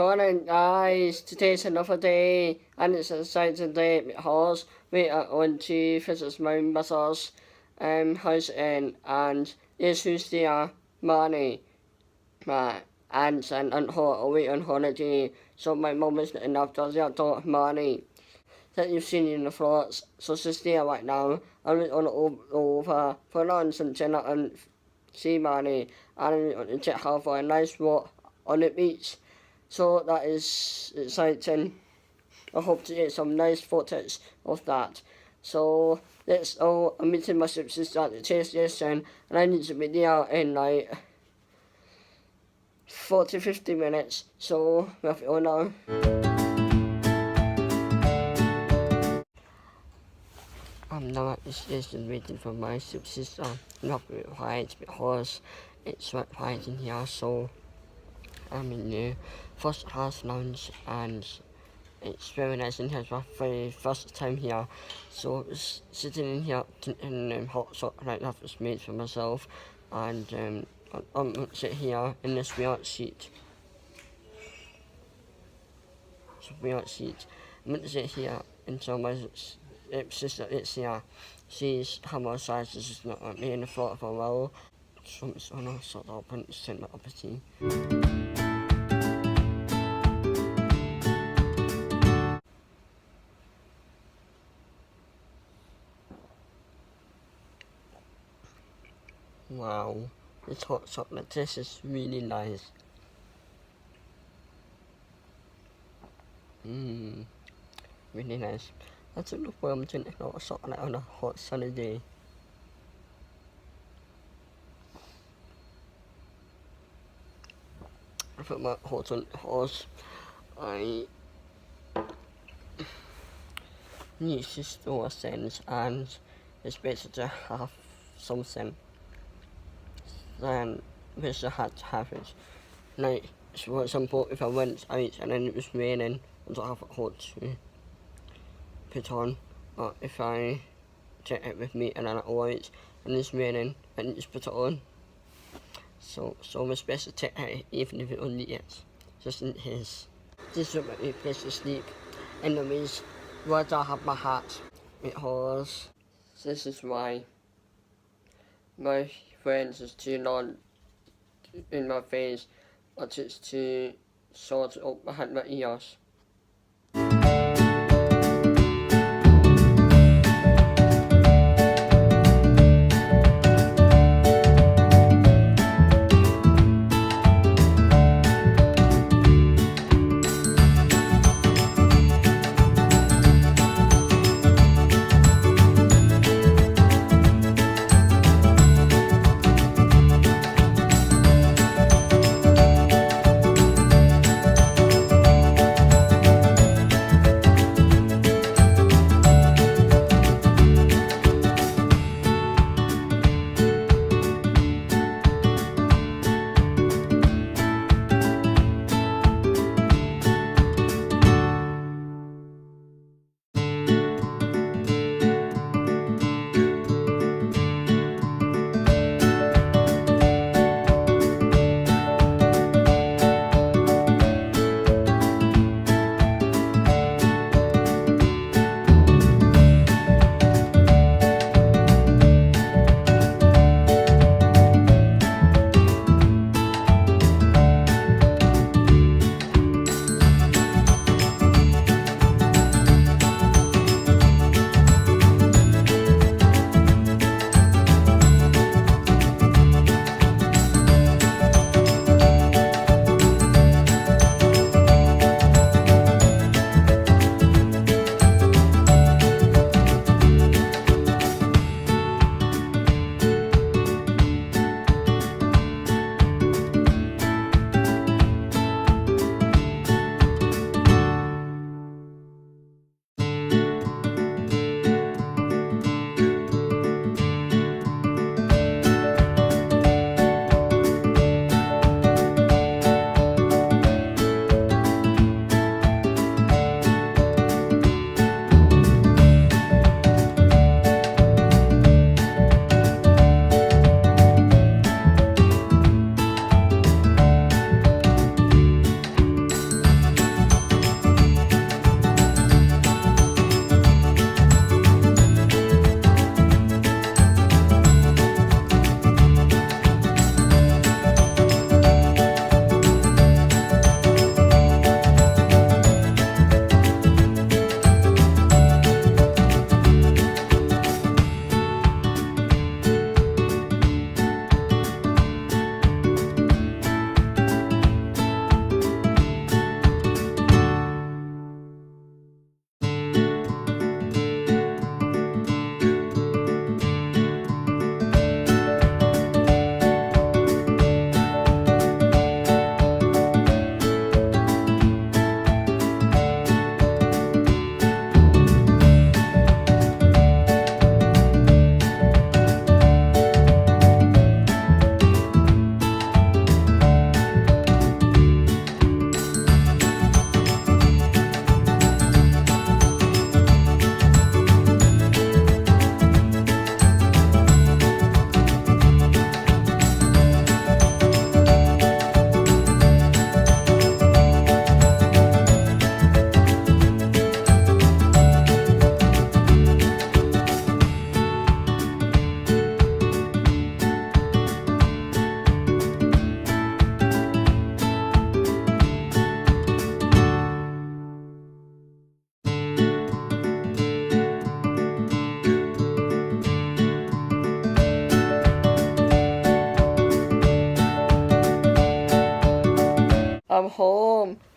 Morning guys, today's another day and it's an exciting day because we are going to visit my mother's house and this who's there, Marni, my aunt and her away on holiday, so my mum is looking after their daughter Marni that you've seen in the vlogs, so she's there right now and we're going to over for lunch and dinner and see Marni and we're going to take her for a nice walk on the beach. So that is exciting. I hope to get some nice footage of that. So let's go. I'm meeting my sister at the train station and I need to be there in like 40-50 minutes. So we have to go now. I'm now at the station waiting for my sister. Not very quiet because it's wet quiet in here, so I'm in the first class lounge and it's very nice in here. It's my very first time here, so it's sitting in here in hot chocolate that was made for myself, and I'm going to sit here in this weird seat. It's a weird seat. I'm going to sit here until my sister is here. She's hammer size, she's not like me in the floor for a while, so I'm just going to sort of and send my up a tea. Wow, this hot chocolate taste is really nice. Really nice. I don't know why I'm drinking hot chocolate on a hot sunny day. I put my hot on the horse. I need to store things and it's better to have something than which I had to have it. Like, for example, if I went out and then it was raining, I don't have a coat to put on. Or if I take it with me and then I go out and it's raining, I need to put it on. So it's best to take it even if it only is, just in case. This is my place to sleep. Anyways, why do I have my hat? Because this is why my friends is too long in my face, but it's too short up behind my ears.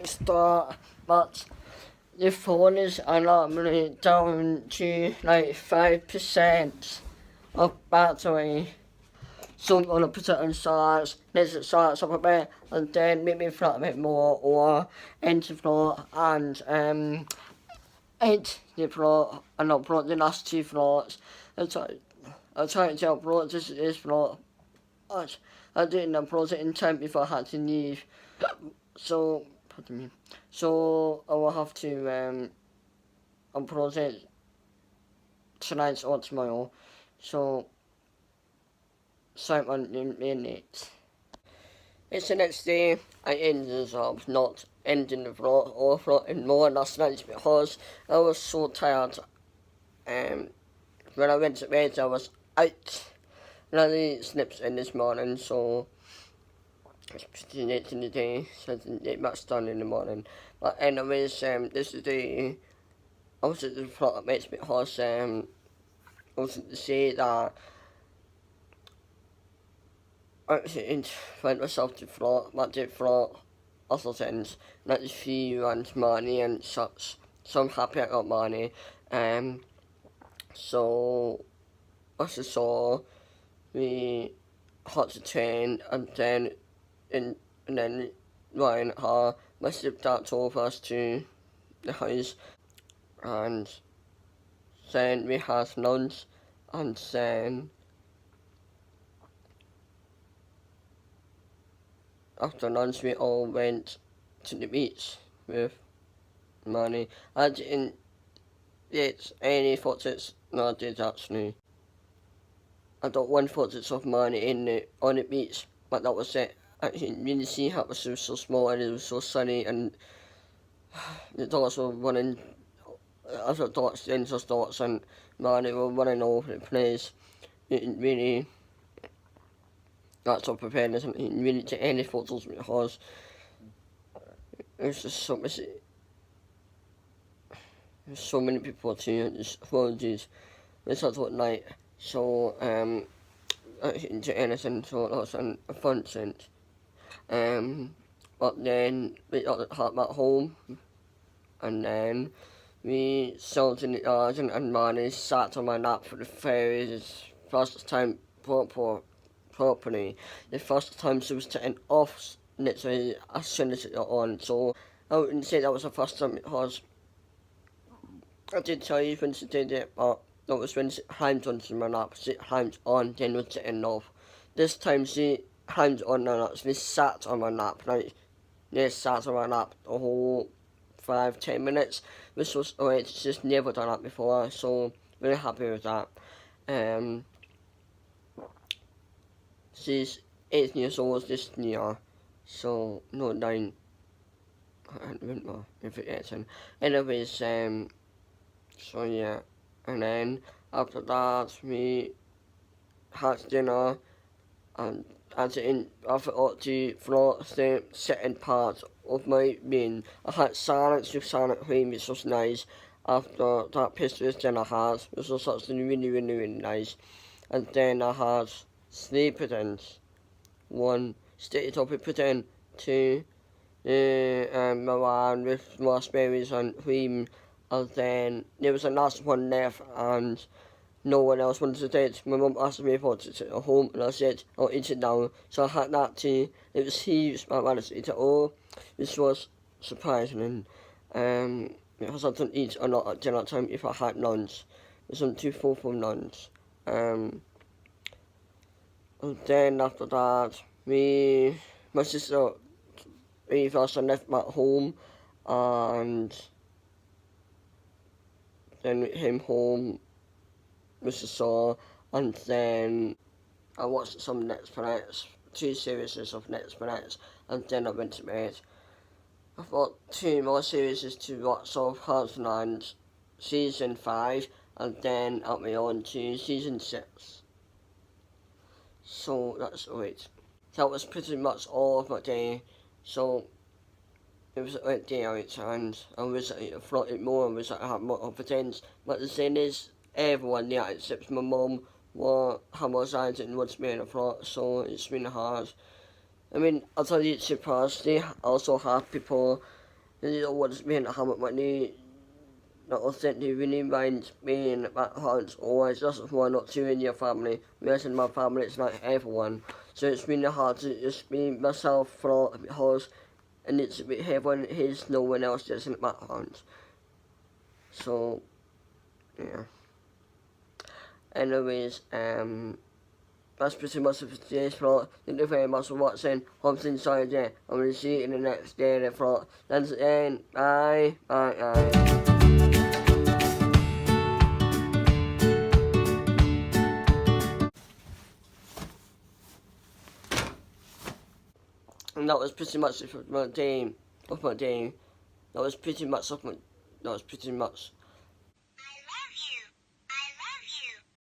Rickstar, but the phone is alarmingly down to like 5% of battery. So I'm gonna put it on charge, let it charge up a bit, and then maybe flat a bit more, or into floor and edge the floor, and upload the last 2 floors. I'll try to upload this floor. I didn't upload it in time before I had to leave. So, pardon me. So I will have to upload it tonight or tomorrow. So, sorry about being late. It's the next day. I ended the job, not ending the vlog or vlogging more last night because I was so tired. When I went to bed, I was out. And I slept in this morning, so it's pretty late in the day, so I didn't get much done in the morning. But anyways, this is the I was at the vlog mates because I wanted to say that I didn't find myself to vlog, but I did vlog other things, like the few and Marni and such. So I'm happy I got Marni. So as I saw, we had to train, and then Ryan, my stepdad drove us to the house, and then we had lunch, and then after lunch we all went to the beach with Marni. I didn't get any photos. No, I did actually. I got 1 photo of Marni on the beach, but that was it. I didn't really see how it was so small and it was so sunny, and the dogs were running, other dogs, Enzo's dogs and Marni were running all over the place. It didn't really, that's all preparedness, and didn't really take any photos because it was just so much. There's so many people to just apologies. It's at night, so I didn't do anything, so that was a fun sense. But then we got the hot at home, and then we sold in the garden, and Marni sat on my lap for the first time properly. The first time she was taken off literally as soon as it got on, so I wouldn't say that was the first time because I did tell you when she did it, but that was when she climbed onto my lap. She climbed on, then was taken off. This time she climbed on and actually sat on my lap, like, sat on my lap the whole 5-10 minutes, which was alright. She's never done that before, so really happy with that. She's 8 years old this year, so no 9. I don't know if it's 18. Anyways, so yeah, and then after that we had dinner, and I forgot to vlog the second part of my meal. I had salads with salad cream, which was nice, after that pastry dinner I had, which was actually really nice. And then I had 3 puddings. 1 sticky toffee pudding, 2 meringue with raspberries and cream, and then there was a last one left and no one else wanted to take it. My mum asked me if I wanted to take it home, and I said I'll eat it now. So I had that too. It was huge, but I managed to eat it all, which was surprising. Because I don't eat a lot at dinner time if I had lunch. Because I'm too full from lunch. And then after that, my sister, we first left back home, and then we came home, Mr. Saw, and then I watched some Netflix, 2 series of Netflix, and then I went to bed. I've got 2 more series to watch of Heartland Season 5, and then I'll be on to Season 6. So that's great. That was pretty much all of my day, so it was a great day out, and I wish I floated more, I wish I had more confidence, but the thing is, everyone there except my mum how much I didn't want to be in a float, so it's been hard. I mean, other YouTube past, they also have people This is what's been how much money not authentic really minds being backgrounds always just one or two in your family. Whereas in my family it's not everyone. So it's really hard to just be myself for because and it's everyone is no one else just in the background. So yeah. Anyways, that's pretty much it for today's vlog. Thank you very much for watching. Hope you enjoyed it. I'm going to see you in the next daily vlog. That's the end. Bye. Bye. And that was pretty much it for my day. That was pretty much